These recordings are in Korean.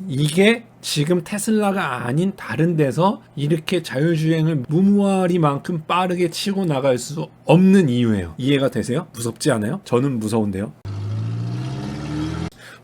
이게 지금 테슬라가 아닌 다른 데서 이렇게 자율주행을 무모하리만큼 빠르게 치고 나갈 수 없는 이유예요. 이해가 되세요? 무섭지 않아요? 저는 무서운데요.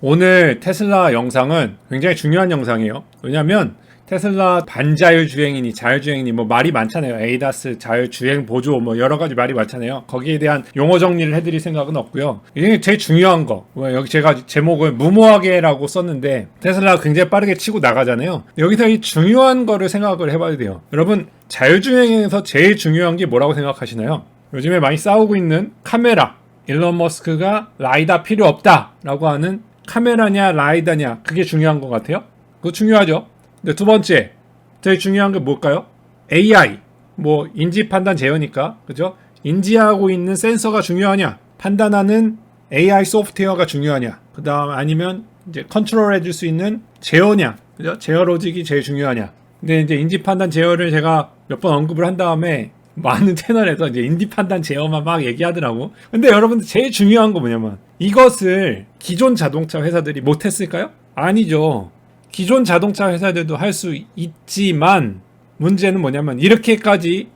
오늘 테슬라 영상은 굉장히 중요한 영상이에요. 왜냐면 테슬라 반자율주행이니 자율주행이니 뭐 말이 많잖아요. 에이다스, 자율주행 보조 뭐 여러 가지 말이 많잖아요. 거기에 대한 용어 정리를 해드릴 생각은 없고요. 이게 제일 중요한 거, 여기 제가 제목을 무모하게라고 썼는데 테슬라가 굉장히 빠르게 치고 나가잖아요. 여기서 이 중요한 거를 생각을 해봐야 돼요. 여러분, 자율주행에서 제일 중요한 게 뭐라고 생각하시나요? 요즘에 많이 싸우고 있는 카메라. 일론 머스크가 라이다 필요 없다라고 하는 카메라냐 라이다냐, 그게 중요한 것 같아요. 그거 중요하죠. 근데 두 번째, 제일 중요한 게 뭘까요? AI, 뭐 인지 판단 제어니까, 그죠? 인지하고 있는 센서가 중요하냐, 판단하는 AI 소프트웨어가 중요하냐, 그 다음 아니면 이제 컨트롤 해줄 수 있는 제어냐, 그죠? 제어 로직이 제일 중요하냐. 근데 이제 인지 판단 제어를 제가 몇 번 언급을 한 다음에 많은 채널에서 이제 인지 판단 제어만 막 얘기하더라고. 근데 여러분들 제일 중요한 거 뭐냐면, 이것을 기존 자동차 회사들이 못했을까요? 아니죠. 기존 자동차 회사들도 할 수 있지만 문제는 뭐냐면 이렇게까지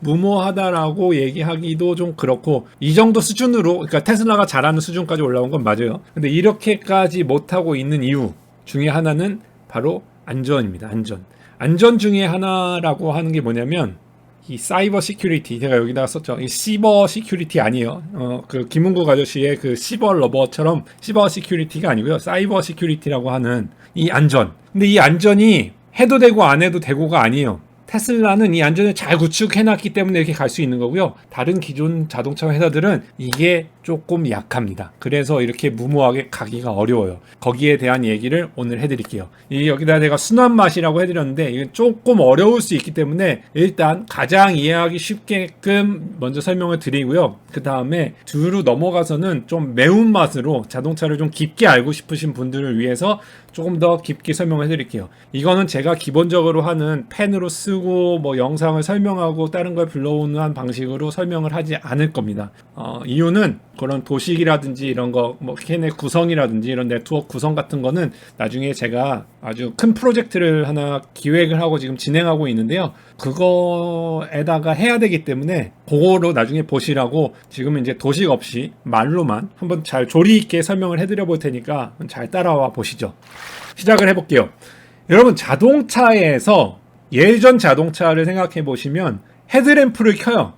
무모하다라고 얘기하기도 좀 그렇고, 이 정도 수준으로, 그러니까 테슬라가 잘하는 수준까지 올라온 건 맞아요. 근데 이렇게까지 못하고 있는 이유 중에 하나는 바로 안전입니다. 안전 중에 하나라고 하는 게 뭐냐면 이 사이버 시큐리티, 제가 여기다가 썼죠. 이 시버 시큐리티 아니에요. 그 김은국 아저씨의 그 시버 러버처럼 시버 시큐리티가 아니고요. 사이버 시큐리티라고 하는 이 안전. 근데 이 안전이 해도 되고 안 해도 되고가 아니에요. 테슬라는 이 안전을 잘 구축해놨기 때문에 이렇게 갈 수 있는 거고요. 다른 기존 자동차 회사들은 이게 조금 약합니다. 그래서 이렇게 무모하게 가기가 어려워요. 거기에 대한 얘기를 오늘 해드릴게요. 여기다 내가 순한 맛이라고 해드렸는데 이건 조금 어려울 수 있기 때문에 일단 가장 이해하기 쉽게끔 먼저 설명을 드리고요. 그 다음에 뒤로 넘어가서는 좀 매운맛으로 자동차를 좀 깊게 알고 싶으신 분들을 위해서 조금 더 깊게 설명을 해드릴게요. 이거는 제가 기본적으로 하는 펜으로 쓰고 뭐 영상을 설명하고 다른 걸 불러오는 방식으로 설명을 하지 않을 겁니다. 이유는 그런 도식이라든지 이런 거, 뭐 캔의 구성이라든지 이런 네트워크 구성 같은 거는 나중에 제가 아주 큰 프로젝트를 하나 기획을 하고 지금 진행하고 있는데요. 그거에다가 해야 되기 때문에 그거로 나중에 보시라고 지금은 이제 도식 없이 말로만 한번 잘 조리 있게 설명을 해드려 볼 테니까 잘 따라와 보시죠. 시작을 해볼게요. 여러분, 자동차에서 예전 자동차를 생각해 보시면 헤드램프를 켜요.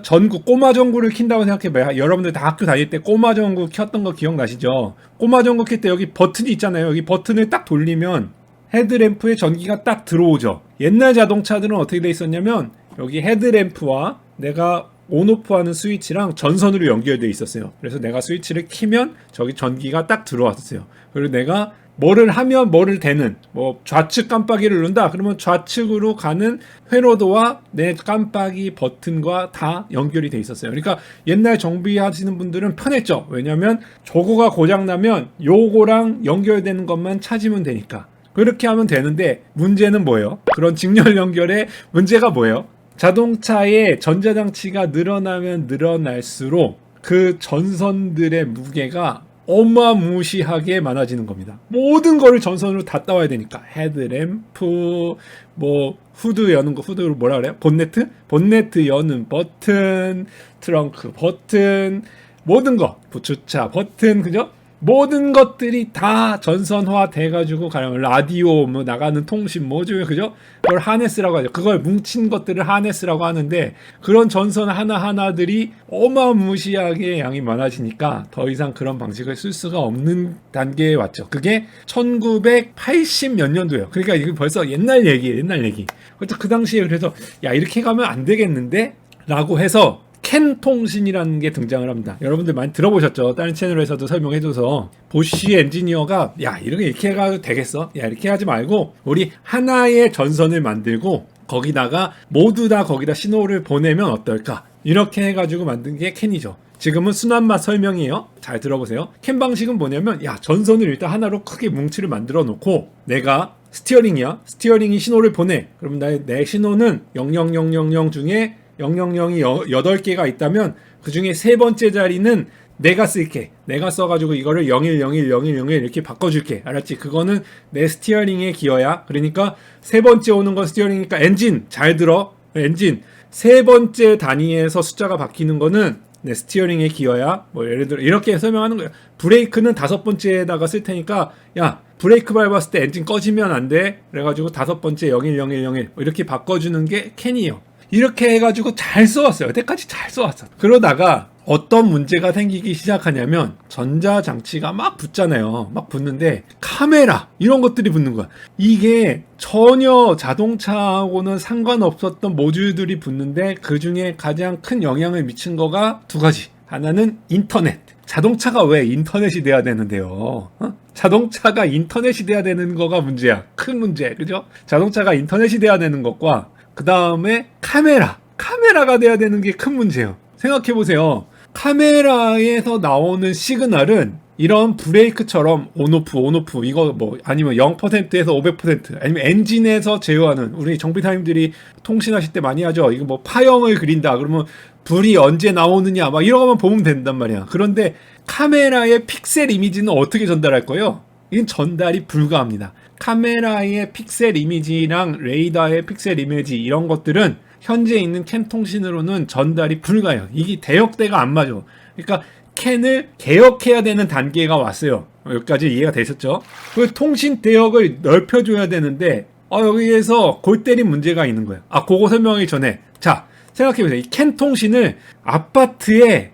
전구, 꼬마 전구를 킨다고 생각해봐요. 여러분들 다 학교 다닐 때 꼬마 전구 켰던 거 기억나시죠? 꼬마 전구 켤 때 여기 버튼이 있잖아요. 여기 버튼을 딱 돌리면 헤드램프에 전기가 딱 들어오죠. 옛날 자동차들은 어떻게 돼 있었냐면 여기 헤드램프와 내가 온오프 하는 스위치랑 전선으로 연결되어 있었어요. 그래서 내가 스위치를 키면 저기 전기가 딱 들어왔었어요. 그리고 내가 뭐를 하면 뭐를 되는, 뭐 좌측 깜빡이를 누른다 그러면 좌측으로 가는 회로도와 내 깜빡이 버튼과 다 연결이 돼 있었어요. 그러니까 옛날 정비하시는 분들은 편했죠. 왜냐면 저거가 고장나면 요거랑 연결되는 것만 찾으면 되니까. 그렇게 하면 되는데 문제는 뭐예요? 그런 직렬 연결의 문제가 뭐예요? 자동차의 전자장치가 늘어나면 늘어날수록 그 전선들의 무게가 어마무시하게 많아지는 겁니다. 모든 거를 전선으로 다 따와야 되니까. 헤드램프, 뭐 후드 여는 거, 후드로 뭐라 그래요? 본네트 여는 버튼, 트렁크 버튼, 모든 거, 부추차 버튼, 그죠? 모든 것들이 다 전선화 돼가지고 가령 라디오, 뭐 나가는 통신 모듈, 그죠? 그걸 하네스라고 하죠. 그걸 뭉친 것들을 하네스라고 하는데, 그런 전선 하나하나들이 어마무시하게 양이 많아지니까 더 이상 그런 방식을 쓸 수가 없는 단계에 왔죠. 그게 1980 몇 년도예요. 그러니까 이게 벌써 옛날 얘기예요. 옛날 얘기. 그래서 그 당시에 그래서 야, 이렇게 가면 안 되겠는데? 라고 해서 캔 통신이라는 게 등장을 합니다. 여러분들 많이 들어보셨죠? 다른 채널에서도 설명해줘서 보쉬 엔지니어가 야, 이렇게 해가도 되겠어? 야, 이렇게 하지 말고 우리 하나의 전선을 만들고 거기다가 모두 다 거기다 신호를 보내면 어떨까? 이렇게 해가지고 만든 게 캔이죠. 지금은 순환맛 설명이에요. 잘 들어보세요. 캔 방식은 뭐냐면 야, 전선을 일단 하나로 크게 뭉치를 만들어 놓고 내가 스티어링이야. 스티어링이 신호를 보내. 그럼 내 신호는 00000 중에 000이 8개가 있다면 그 중에 세 번째 자리는 내가 쓸게. 내가 써가지고 이거를 01010101 이렇게 바꿔줄게. 알았지? 그거는 내 스티어링의 기어야. 그러니까 세 번째 오는 건 스티어링이니까 엔진 잘 들어. 엔진 세 번째 단위에서 숫자가 바뀌는 거는 내 스티어링의 기어야. 뭐 예를 들어 이렇게 설명하는 거야. 브레이크는 다섯 번째에다가 쓸 테니까 야 브레이크 밟았을 때 엔진 꺼지면 안 돼. 그래가지고 다섯 번째 010101 이렇게 바꿔주는 게 캔이에요. 이렇게 해가지고 잘 써왔어요. 여태까지 잘 써왔어. 그러다가 어떤 문제가 생기기 시작하냐면 전자장치가 막 붙잖아요. 막 붙는데 카메라 이런 것들이 붙는 거야. 이게 전혀 자동차하고는 상관없었던 모듈들이 붙는데 그중에 가장 큰 영향을 미친 거가 두 가지. 하나는 인터넷. 자동차가 왜 인터넷이 돼야 되는데요? 자동차가 인터넷이 돼야 되는 거가 문제야. 큰 문제. 그죠? 자동차가 인터넷이 돼야 되는 것과 그 다음에 카메라가 돼야 되는 게 큰 문제예요. 생각해보세요. 카메라에서 나오는 시그널은 이런 브레이크처럼 온오프 이거 뭐 아니면 0%에서 500% 아니면 엔진에서 제어하는 우리 정비사님들이 통신하실 때 많이 하죠. 이거 뭐 파형을 그린다 그러면 불이 언제 나오느냐 막 이런 것만 보면 된단 말이야. 그런데 카메라의 픽셀 이미지는 어떻게 전달할 거예요? 이건 전달이 불가합니다. 카메라의 픽셀 이미지랑 레이더의 픽셀 이미지 이런 것들은 현재 있는 캔 통신으로는 전달이 불가해요. 이게 대역대가 안 맞아. 그러니까 캔을 개혁해야 되는 단계가 왔어요. 여기까지 이해가 되셨죠? 그 통신 대역을 넓혀줘야 되는데 여기에서 골 때린 문제가 있는 거예요. 그거 설명하기 전에 자 생각해보세요. 이 캔 통신을 아파트의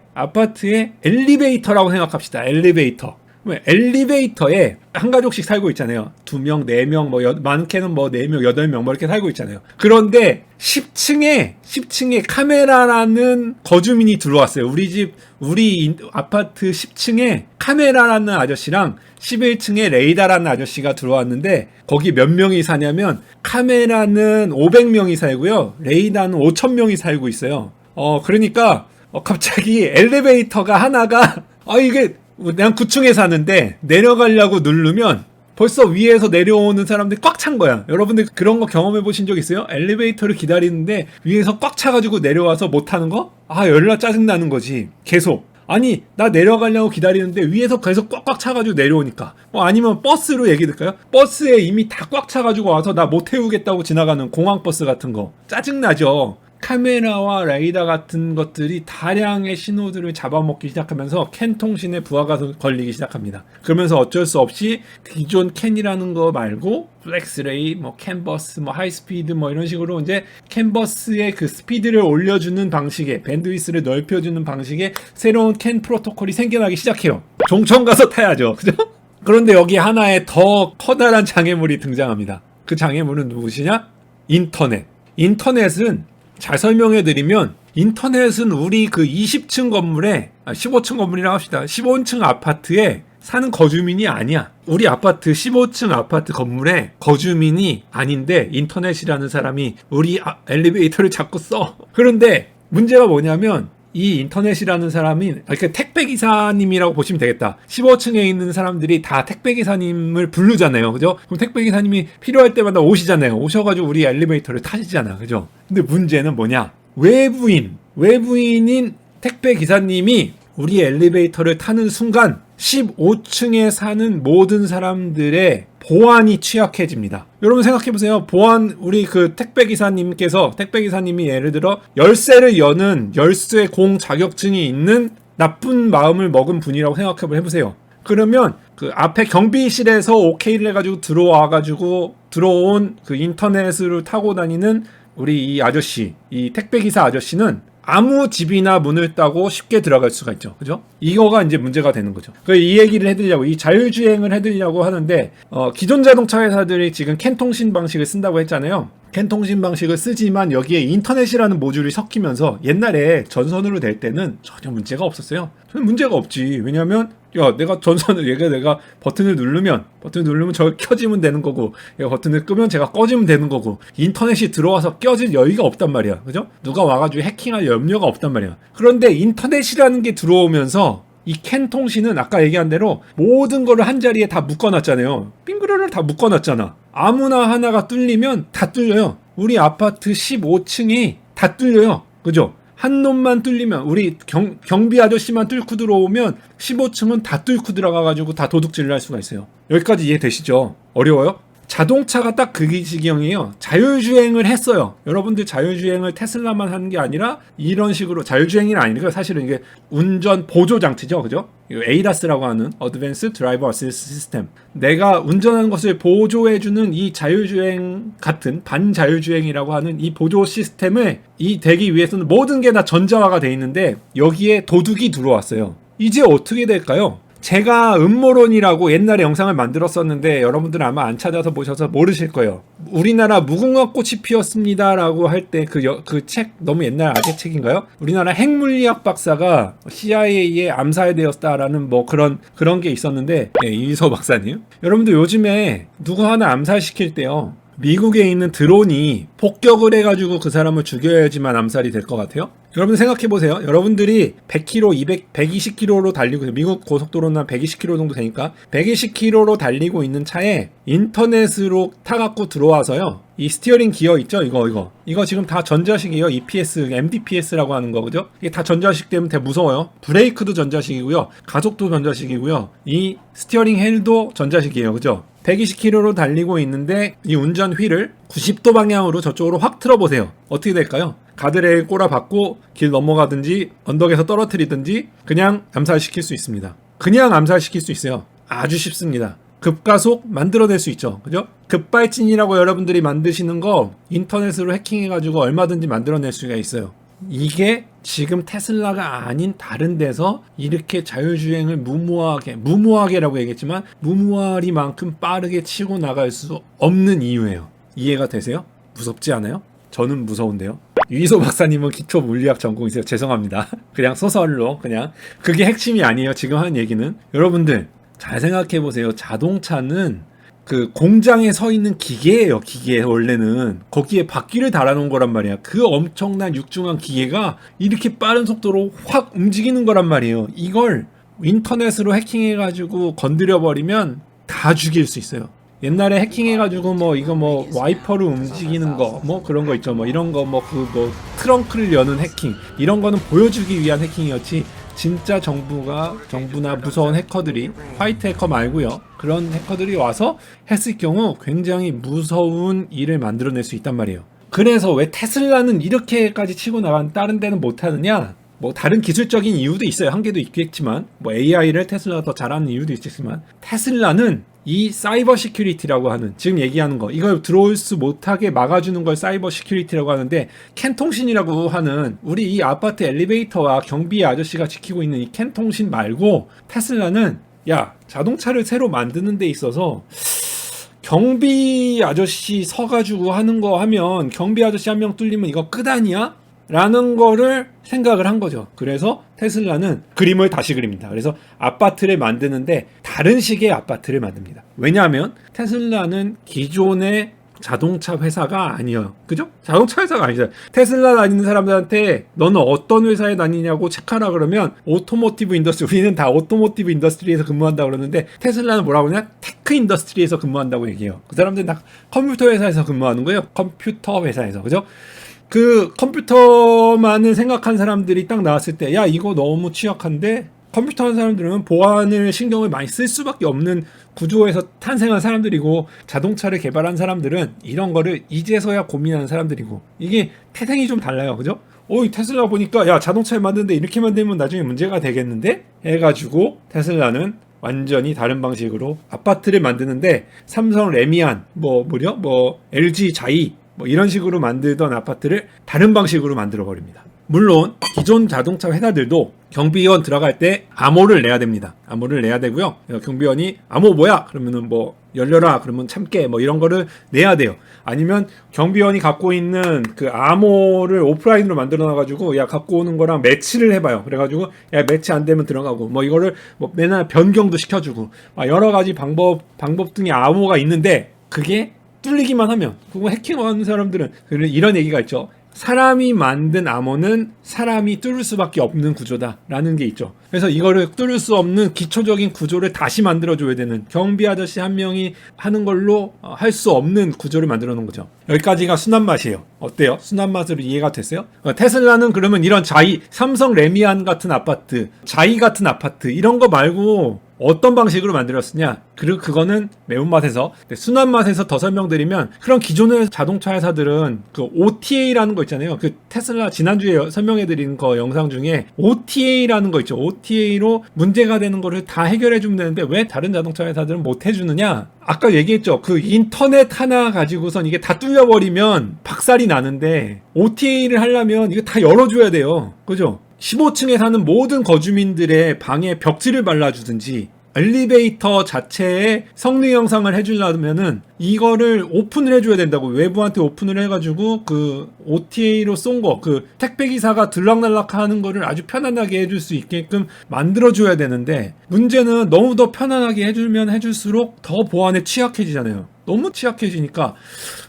엘리베이터라고 생각합시다. 엘리베이터에 한 가족씩 살고 있잖아요. 2명, 4명, 많게는 4명, 8명 이렇게 살고 있잖아요. 그런데 10층에 카메라라는 거주민이 들어왔어요. 우리 아파트 10층에 카메라라는 아저씨랑 11층에 레이더라는 아저씨가 들어왔는데 거기 몇 명이 사냐면 카메라는 500명이 살고요. 레이더는 5,000명이 살고 있어요. 그러니까 갑자기 엘리베이터가 하나가 이게 난 9층에 사는데 내려가려고 누르면 벌써 위에서 내려오는 사람들이 꽉 찬 거야. 여러분들 그런 거 경험해 보신 적 있어요? 엘리베이터를 기다리는데 위에서 꽉 차가지고 내려와서 못 타는 거? 열나 짜증나는 거지. 계속. 아니 나 내려가려고 기다리는데 위에서 계속 꽉꽉 차가지고 내려오니까. 아니면 버스로 얘기 들까요? 버스에 이미 다 꽉 차가지고 와서 나 못 태우겠다고 지나가는 공항버스 같은 거. 짜증나죠? 카메라와 레이더 같은 것들이 다량의 신호들을 잡아먹기 시작하면서 캔 통신에 부하가 걸리기 시작합니다. 그러면서 어쩔 수 없이 기존 캔이라는 거 말고 플렉스레이, 캔버스, 하이스피드 이런 식으로 이제 캔버스의 그 스피드를 올려주는 방식의 밴드위스를 넓혀주는 방식의 새로운 캔 프로토콜이 생겨나기 시작해요. 종천 가서 타야죠. 그죠? 그런데 여기 하나의 더 커다란 장애물이 등장합니다. 그 장애물은 누구시냐? 인터넷은 잘 설명해드리면 인터넷은 우리 그 20층 건물에 15층 건물이라고 합시다. 15층 아파트에 사는 거주민이 아니야. 우리 아파트 15층 아파트 건물에 거주민이 아닌데 인터넷이라는 사람이 우리 엘리베이터를 자꾸 써. 그런데 문제가 뭐냐면 이 인터넷이라는 사람이 택배기사님이라고 보시면 되겠다. 15층에 있는 사람들이 다 택배기사님을 부르잖아요. 그죠? 그럼 택배기사님이 필요할 때마다 오시잖아요. 오셔가지고 우리 엘리베이터를 타시잖아. 그죠? 근데 문제는 뭐냐? 외부인인 택배기사님이 우리 엘리베이터를 타는 순간 15층에 사는 모든 사람들의 보안이 취약해집니다. 여러분 생각해보세요. 우리 그 택배기사님이 예를 들어 열쇠를 여는 열쇠 공 자격증이 있는 나쁜 마음을 먹은 분이라고 생각해보세요. 그러면 그 앞에 경비실에서 오케이를 해가지고 들어온 그 인터넷으로 타고 다니는 우리 이 택배기사 아저씨는 아무 집이나 문을 따고 쉽게 들어갈 수가 있죠. 그죠? 이거가 이제 문제가 되는 거죠. 이 얘기를 해드리려고, 이 자율주행을 해드리려고 하는데, 기존 자동차 회사들이 지금 캔 통신 방식을 쓴다고 했잖아요. 캔 통신 방식을 쓰지만 여기에 인터넷이라는 모듈이 섞이면서 옛날에 전선으로 될 때는 전혀 문제가 없었어요. 전혀 문제가 없지. 왜냐면 내가 내가 버튼을 누르면 저 켜지면 되는 거고, 얘가 버튼을 끄면 제가 꺼지면 되는 거고, 인터넷이 들어와서 껴질 여유가 없단 말이야. 그죠? 누가 와가지고 해킹할 염려가 없단 말이야. 그런데 인터넷이라는 게 들어오면서 이 캔 통신은 아까 얘기한 대로 모든 거를 한 자리에 다 묶어놨잖아요. 빙그르를 다 묶어놨잖아. 아무나 하나가 뚫리면 다 뚫려요. 우리 아파트 15층이 다 뚫려요. 그죠? 한 놈만 뚫리면 우리 경비 아저씨만 뚫고 들어오면 15층은 다 뚫고 들어가가지고 다 도둑질을 할 수가 있어요. 여기까지 이해되시죠? 어려워요? 자동차가 딱 그 지경이에요. 자율주행을 했어요. 여러분들 자율주행을 테슬라만 하는 게 아니라 이런 식으로 자율주행이 아니라 사실은 이게 운전 보조 장치죠. 그죠? ADAS라고 하는 Advanced Driver Assist System. 내가 운전하는 것을 보조해주는 이 자율주행 같은 반자율주행이라고 하는 이 보조 시스템을 되기 위해서는 모든 게 다 전자화가 돼 있는데 여기에 도둑이 들어왔어요. 이제 어떻게 될까요? 제가 음모론이라고 옛날에 영상을 만들었었는데 여러분들은 아마 안 찾아서 보셔서 모르실 거예요. 우리나라 무궁화 꽃이 피었습니다 라고 할 때 그 책 너무 옛날 아재 책인가요? 우리나라 핵물리학 박사가 CIA에 암살되었다라는 뭐 그런 게 있었는데 이서 박사님, 여러분들 요즘에 누구 하나 암살시킬 때요, 미국에 있는 드론이 폭격을 해가지고 그 사람을 죽여야지만 암살이 될 것 같아요? 여러분 생각해보세요. 여러분들이 100km, 120km로 달리고, 미국 고속도로는 한 120km 정도 되니까 120km로 달리고 있는 차에 인터넷으로 타갖고 들어와서요, 이 스티어링 기어 있죠? 이거 지금 다 전자식이에요. EPS, MDPS라고 하는 거, 그죠? 이게 다 전자식 때문에 되게 무서워요. 브레이크도 전자식이고요. 가속도 전자식이고요. 이 스티어링 휠도 전자식이에요. 그죠? 120km로 달리고 있는데 이 운전 휠을 90도 방향으로 저쪽으로 확 틀어보세요. 어떻게 될까요? 가드레일 꼬라박고 길 넘어가든지 언덕에서 떨어뜨리든지 그냥 암살시킬 수 있습니다. 그냥 암살시킬 수 있어요. 아주 쉽습니다. 급가속 만들어낼 수 있죠. 그죠? 급발진이라고 여러분들이 만드시는 거 인터넷으로 해킹해가지고 얼마든지 만들어낼 수가 있어요. 이게 지금 테슬라가 아닌 다른 데서 이렇게 자율주행을 무모하게라고 얘기했지만 무모하리만큼 빠르게 치고 나갈 수 없는 이유예요. 이해가 되세요? 무섭지 않아요? 저는 무서운데요. 유희소 박사님은 기초 물리학 전공이세요. 죄송합니다. 그냥 소설로 그냥 그게 핵심이 아니에요. 지금 하는 얘기는. 여러분들 잘 생각해 보세요. 자동차는 그 공장에 서 있는 기계예요. 기계 원래는 거기에 바퀴를 달아놓은 거란 말이야. 그 엄청난 육중한 기계가 이렇게 빠른 속도로 확 움직이는 거란 말이에요. 이걸 인터넷으로 해킹해가지고 건드려버리면 다 죽일 수 있어요. 옛날에 해킹해가지고 이거 와이퍼를 움직이는 거 그런 거 있죠. 이런 거 트렁크를 여는 해킹, 이런 거는 보여주기 위한 해킹이었지. 진짜 정부나 무서운 해커들이, 화이트 해커 말고요, 그런 해커들이 와서 했을 경우 굉장히 무서운 일을 만들어낼 수 있단 말이에요. 그래서 왜 테슬라는 이렇게까지 치고 나간 다른 데는 못하느냐? 다른 기술적인 이유도 있어요. 한계도 있겠지만, AI를 테슬라가 더 잘하는 이유도 있겠지만, 테슬라는 이 사이버 시큐리티라고 하는, 지금 얘기하는 거, 이걸 들어올 수 못하게 막아주는 걸 사이버 시큐리티라고 하는데, 캔통신이라고 하는 우리 이 아파트 엘리베이터와 경비 아저씨가 지키고 있는 이 캔통신 말고, 테슬라는 자동차를 새로 만드는 데 있어서 경비 아저씨 서가지고 하는 거 하면, 경비 아저씨 한 명 뚫리면 이거 끝 아니야? 라는 거를 생각을 한 거죠. 그래서 테슬라는 그림을 다시 그립니다. 그래서 아파트를 만드는데 다른 식의 아파트를 만듭니다. 왜냐하면 테슬라는 기존의 자동차 회사가 아니에요. 그죠? 자동차 회사가 아니죠. 테슬라 다니는 사람들한테 너는 어떤 회사에 다니냐고 체크하라 그러면 오토모티브 인더스트리, 우리는 다 오토모티브 인더스트리에서 근무한다 그러는데 테슬라는 뭐라고 하냐? 테크 인더스트리에서 근무한다고 얘기해요. 그 사람들은 다 컴퓨터 회사에서 근무하는 거예요. 컴퓨터 회사에서. 그죠? 그 컴퓨터만을 생각한 사람들이 딱 나왔을 때, 이거 너무 취약한데, 컴퓨터 하는 사람들은 보안을 신경을 많이 쓸 수밖에 없는 구조에서 탄생한 사람들이고, 자동차를 개발한 사람들은 이런 거를 이제서야 고민하는 사람들이고, 이게 태생이 좀 달라요. 그죠? 테슬라 보니까 자동차를 만드는데 이렇게 만들면 나중에 문제가 되겠는데? 해가지고 테슬라는 완전히 다른 방식으로 아파트를 만드는데, 삼성 레미안, LG 자이, 이런 식으로 만들던 아파트를 다른 방식으로 만들어 버립니다. 물론 기존 자동차 회사들도 경비원 들어갈 때 암호를 내야 됩니다. 암호를 내야 되고요. 경비원이 암호 뭐야? 그러면은 열려라. 그러면 참게. 이런 거를 내야 돼요. 아니면 경비원이 갖고 있는 그 암호를 오프라인으로 만들어 놔가지고 갖고 오는 거랑 매치를 해봐요. 그래가지고 매치 안 되면 들어가고 이거를 맨날 변경도 시켜주고 여러 가지 방법 등의 암호가 있는데 그게 뚫리기만 하면, 그거 해킹하는 사람들은 이런 얘기가 있죠. 사람이 만든 암호는 사람이 뚫을 수밖에 없는 구조다라는 게 있죠. 그래서 이거를 뚫을 수 없는 기초적인 구조를 다시 만들어줘야 되는, 경비 아저씨 한 명이 하는 걸로 할 수 없는 구조를 만들어 놓은 거죠. 여기까지가 순한 맛이에요. 어때요? 순한 맛으로 이해가 됐어요? 테슬라는 그러면 이런 삼성 레미안 같은 아파트, 같은 아파트 이런 거 말고 어떤 방식으로 만들었으냐? 그리고 그거는 매운맛에서, 순한 맛에서 더 설명드리면, 그런 기존의 자동차 회사들은 그 OTA라는 거 있잖아요. 그 테슬라 지난주에 설명해드린 거 영상 중에 OTA라는 거 있죠. OTA로 문제가 되는 거를 다 해결해주면 되는데 왜 다른 자동차 회사들은 못 해주느냐? 아까 얘기했죠. 그 인터넷 하나 가지고선 이게 다 뚫려버리면 박살이 나는데 OTA를 하려면 이거 다 열어줘야 돼요. 그죠? 15층에 사는 모든 거주민들의 방에 벽지를 발라주든지 엘리베이터 자체에 성능 형상을 해주려면은 이거를 오픈을 해줘야 된다고. 외부한테 오픈을 해가지고 그 OTA로 쏜 거, 그 택배기사가 들락날락 하는 거를 아주 편안하게 해줄 수 있게끔 만들어줘야 되는데, 문제는 너무 더 편안하게 해주면 해줄수록 더 보안에 취약해지잖아요. 너무 취약해지니까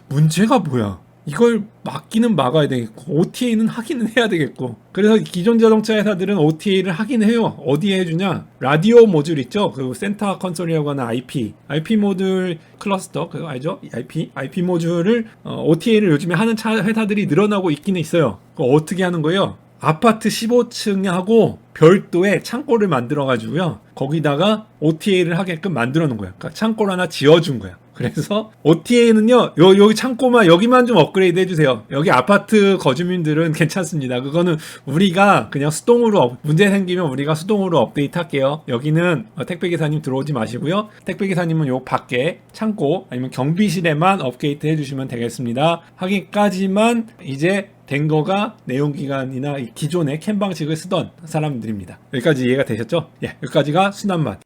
문제가 뭐야? 이걸 막기는 막아야 되겠고 OTA는 하기는 해야 되겠고, 그래서 기존 자동차 회사들은 OTA를 하긴 해요. 어디에 해주냐? 라디오 모듈 있죠? 그 센터 컨솔이라고 하는 IP 모듈 클러스터, 그거 알죠? IP 모듈을 OTA를 요즘에 하는 회사들이 늘어나고 있기는 있어요. 그거 어떻게 하는 거예요? 아파트 15층하고 별도의 창고를 만들어가지고요, 거기다가 OTA를 하게끔 만들어 놓은 거야. 그러니까 창고를 하나 지어준 거야. 그래서 OTA는요, 여기 창고만, 여기만 좀 업그레이드 해주세요. 여기 아파트 거주민들은 괜찮습니다. 그거는 우리가 그냥 수동으로, 문제 생기면 우리가 수동으로 업데이트 할게요. 여기는 택배기사님 들어오지 마시고요. 택배기사님은 요 밖에 창고 아니면 경비실에만 업데이트 해주시면 되겠습니다. 하기까지만 이제 된 거가 내용기관이나 기존의 캔 방식을 쓰던 사람들입니다. 여기까지 이해가 되셨죠? 예, 여기까지가 순한 맛.